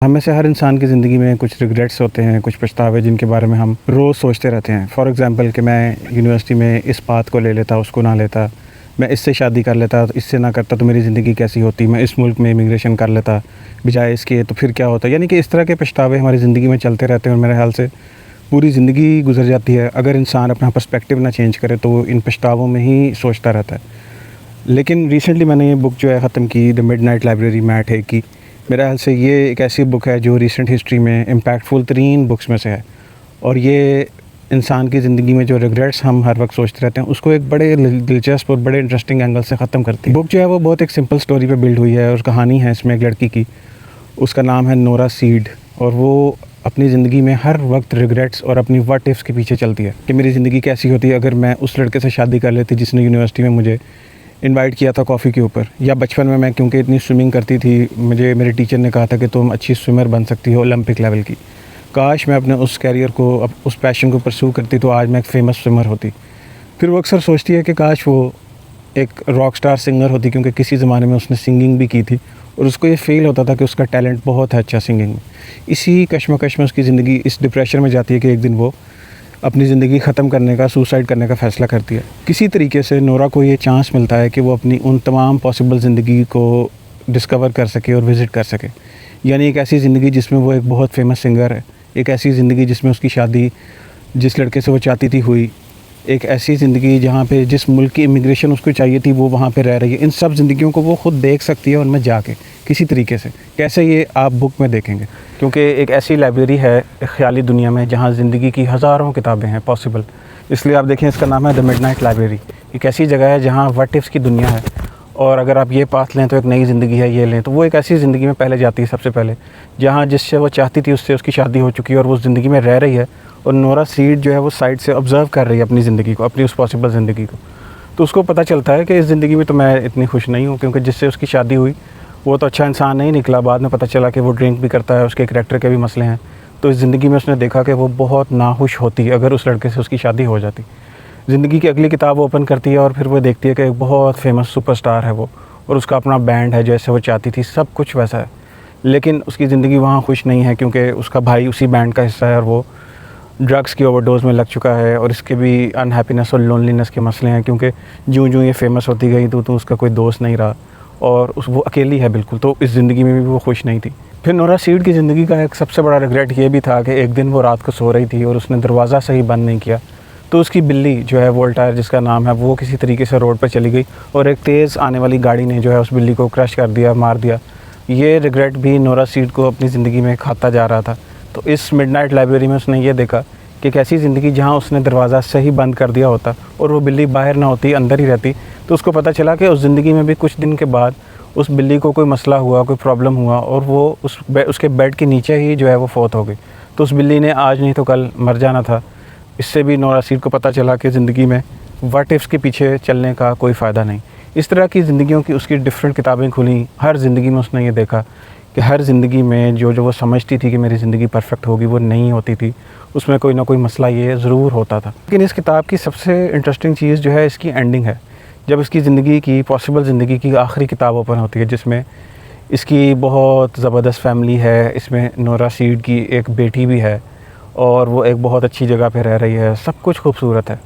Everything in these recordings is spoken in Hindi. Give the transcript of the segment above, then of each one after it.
हम में से हर इंसान की ज़िंदगी में कुछ रिग्रेट्स होते हैं, कुछ पछतावे जिनके बारे में हम रोज़ सोचते रहते हैं। फॉर एग्ज़ाम्पल कि मैं यूनिवर्सिटी में इस पाथ को ले लेता, उसको ना लेता, मैं इससे शादी कर लेता, इससे ना करता तो मेरी ज़िंदगी कैसी होती, मैं इस मुल्क में इमिग्रेशन कर लेता बजाय इसके तो फिर क्या होता। यानी कि इस तरह के पछतावे हमारी ज़िंदगी में चलते रहते हैं और मेरे ख्याल से पूरी ज़िंदगी गुजर जाती है अगर इंसान अपना पर्सपेक्टिव ना चेंज करे तो वो इन पछतावों में ही सोचता रहता है। लेकिन रिसेंटली मैंने ये बुक जो है ख़त्म की, the midnight library Matt Haig की। मेरे ख्याल से ये एक ऐसी बुक है जो रिसेंट हिस्ट्री में इम्पैक्टफुल तरीन बुक्स में से है और ये इंसान की ज़िंदगी में जो रिग्रेट्स हम हर वक्त सोचते रहते हैं उसको एक बड़े दिलचस्प और बड़े इंटरेस्टिंग एंगल से ख़त्म करती है। बुक जो है वो बहुत एक सिंपल स्टोरी पे बिल्ड हुई है और कहानी है इसमें एक लड़की की, उसका नाम है नोरा सीड और वो अपनी ज़िंदगी में हर वक्त रिग्रेट्स और अपनी व्हाट इफ्स के पीछे चलती है कि मेरी ज़िंदगी कैसी होती अगर मैं उस लड़के से शादी कर लेती जिसने यूनिवर्सिटी में मुझे इनवाइट किया था कॉफ़ी के ऊपर, या बचपन में मैं क्योंकि इतनी स्विमिंग करती थी मुझे मेरे टीचर ने कहा था कि तुम अच्छी स्विमर बन सकती हो ओलंपिक लेवल की। काश मैं अपने उस कैरियर को उस पैशन को परस्यू करती तो आज मैं एक फ़ेमस स्विमर होती। फिर वो अक्सर सोचती है कि काश वो एक रॉक स्टार सिंगर होती क्योंकि किसी ज़माने में उसने सिंगिंग भी की थी और उसको ये फ़ील होता था कि उसका टैलेंट बहुत है अच्छा सिंगिंग में। इसी कश्मकश में उसकी ज़िंदगी इस डिप्रेशन में जाती है कि एक दिन वो अपनी ज़िंदगी ख़त्म करने का, सुसाइड करने का फ़ैसला करती है। किसी तरीके से नोरा को ये चांस मिलता है कि वो अपनी उन तमाम पॉसिबल ज़िंदगी को डिस्कवर कर सके और विज़िट कर सके। यानी एक ऐसी ज़िंदगी जिसमें वो एक बहुत फेमस सिंगर है, एक ऐसी ज़िंदगी जिसमें उसकी शादी जिस लड़के से वो चाहती थी हुई, एक ऐसी ज़िंदगी जहाँ पे जिस मुल्क की इमिग्रेशन उसको चाहिए थी वो वहाँ पे रह रही है। इन सब ज़िंदगियों को वो ख़ुद देख सकती है उनमें जाके किसी तरीके से। कैसे, ये आप बुक में देखेंगे, क्योंकि एक ऐसी लाइब्रेरी है एक ख़याली दुनिया में जहाँ ज़िंदगी की हज़ारों किताबें हैं पॉसिबल। इसलिए आप देखें इसका नाम है द मिडनाइट लाइब्रेरी। एक ऐसी जगह है जहाँ व्हाट इफ्स की दुनिया है और अगर आप ये पाथ लें तो एक नई ज़िंदगी है, ये लें तो वो एक ऐसी ज़िंदगी में पहले जाती है सबसे पहले जहाँ जिससे वो चाहती थी उससे उसकी शादी हो चुकी है और वो ज़िंदगी में रह रही है और नोरा सीड जो है वो साइड से ऑब्ज़र्व कर रही है अपनी ज़िंदगी को, अपनी उस पॉसिबल ज़िंदगी को। तो उसको पता चलता है कि इस ज़िंदगी में तो मैं इतनी खुश नहीं हूँ क्योंकि जिससे उसकी शादी हुई वो तो अच्छा इंसान नहीं निकला। बाद में पता चला कि वो ड्रिंक भी करता है, उसके करैक्टर के भी मसले हैं। तो इस ज़िंदगी में उसने देखा कि वो बहुत नाखुश होती अगर उस लड़के से उसकी शादी हो जाती। ज़िंदगी की अगली किताब ओपन करती है और फिर वो देखती है कि एक बहुत फेमस सुपरस्टार है वो और उसका अपना बैंड है, जैसे वो चाहती थी सब कुछ वैसा है। लेकिन उसकी ज़िंदगी वहाँ खुश नहीं है क्योंकि उसका भाई उसी बैंड का हिस्सा है और वो ड्रग्स की ओवरडोज़ में लग चुका है और इसके भी अनहैप्पीनेस और लोनलीनेस के मसले हैं क्योंकि ज्यों-ज्यों ये फेमस होती गई तो उसका कोई दोस्त नहीं रहा और वो अकेली है बिल्कुल। तो इस ज़िंदगी में भी वो खुश नहीं थी। फिर नोरा सीड की ज़िंदगी का एक सबसे बड़ा रिग्रेट ये भी था कि एक दिन वो रात को सो रही थी और उसने दरवाज़ा सही बंद नहीं किया तो उसकी बिल्ली जो है वोल्टायर जिसका नाम है वो किसी तरीके से रोड पर चली गई और एक तेज़ आने वाली गाड़ी ने जो है उस बिल्ली को क्रश कर दिया, मार दिया। ये रिग्रेट भी नोरा सीड को अपनी ज़िंदगी में खाता जा रहा था। तो इस मिडनाइट लाइब्रेरी में उसने ये देखा कि एक ऐसी ज़िंदगी जहाँ उसने दरवाज़ा सही बंद कर दिया होता और वो बिल्ली बाहर ना होती, अंदर ही रहती, तो उसको पता चला कि उस ज़िंदगी में भी कुछ दिन के बाद उस बिल्ली को कोई मसला हुआ, कोई प्रॉब्लम हुआ और वो उसके बेड के नीचे ही जो है वो फौत हो गई। तो उस बिल्ली ने आज नहीं तो कल मर जाना था। इससे भी नोरा सीड को पता चला कि ज़िंदगी में व्हाट इफ्स के पीछे चलने का कोई फ़ायदा नहीं। इस तरह की ज़िंदगियों की उसकी डिफरेंट किताबें खुली। हर ज़िंदगी में उसने ये देखा कि हर ज़िंदगी में जो वो समझती थी कि मेरी ज़िंदगी परफेक्ट होगी वो नहीं होती थी, उसमें कोई ना कोई मसला ये ज़रूर होता था। लेकिन इस किताब की सबसे इंटरेस्टिंग चीज़ जो है इसकी एंडिंग है। जब इसकी ज़िंदगी की पॉसिबल ज़िंदगी की आखिरी किताब ओपन होती है जिसमें इसकी बहुत ज़बरदस्त फैमिली है, इसमें नोरा सीड की एक बेटी भी है और वो एक बहुत अच्छी जगह पे रह रही है, सब कुछ खूबसूरत है।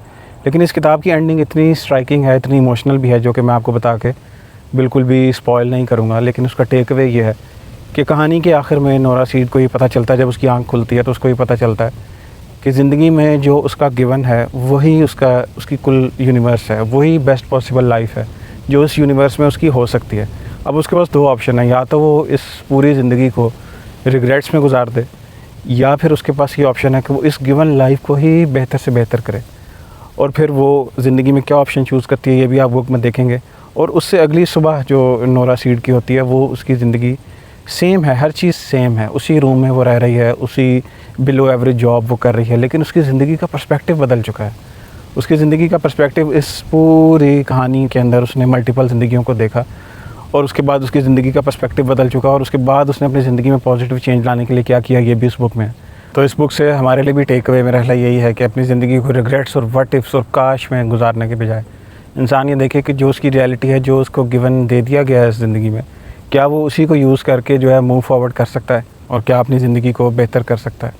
लेकिन इस किताब की एंडिंग इतनी स्ट्राइकिंग है, इतनी इमोशनल भी है जो कि मैं आपको बता के बिल्कुल भी स्पॉइल नहीं करूँगा। लेकिन उसका टेक अवे ये है कि कहानी के आखिर में नोरा सीड को ये पता चलता है, जब उसकी आँख खुलती है तो उसको ये पता चलता है कि ज़िंदगी में जो उसका गिवन है वही उसकी कुल यूनिवर्स है, वही बेस्ट पॉसिबल लाइफ है जो इस यूनिवर्स में उसकी हो सकती है। अब उसके पास दो ऑप्शन है, या तो वो इस पूरी ज़िंदगी को रिग्रेट्स में गुजार दे या फिर उसके पास ये ऑप्शन है कि वो इस गिवन लाइफ को ही बेहतर से बेहतर करे। और फिर वो ज़िंदगी में क्या ऑप्शन चूज़ करती है ये भी आप बुक में देखेंगे। और उससे अगली सुबह जो नोरा सीड की होती है वो उसकी ज़िंदगी सेम है, हर चीज़ सेम है, उसी रूम में वो रह रही है, उसी बिलो एवरेज जॉब वो कर रही है, लेकिन उसकी ज़िंदगी का पर्सपेक्टिव बदल चुका है। उसकी ज़िंदगी का पर्सपेक्टिव इस पूरी कहानी के अंदर उसने मल्टीपल ज़िंदगियों को देखा और उसके बाद उसकी ज़िंदगी का पर्सपेक्टिव बदल चुका और उसके बाद उसने अपनी ज़िंदगी में पॉजिटिव चेंज लाने के लिए क्या किया ये भी इस बुक में है। तो इस बुक से हमारे लिए भी टेक अवे मेरा ख्याल यही है कि अपनी ज़िंदगी को रिग्रेट्स और व्हाट इफ्स और काश में गुजारने के बजाय इंसान ये देखे कि जो उसकी रियलिटी है, जो उसको गिवन दे दिया गया है इस ज़िंदगी में, क्या वो उसी को यूज़ करके जो है मूव फॉरवर्ड कर सकता है। और क्या अपनी ज़िंदगी को बेहतर कर सकता है।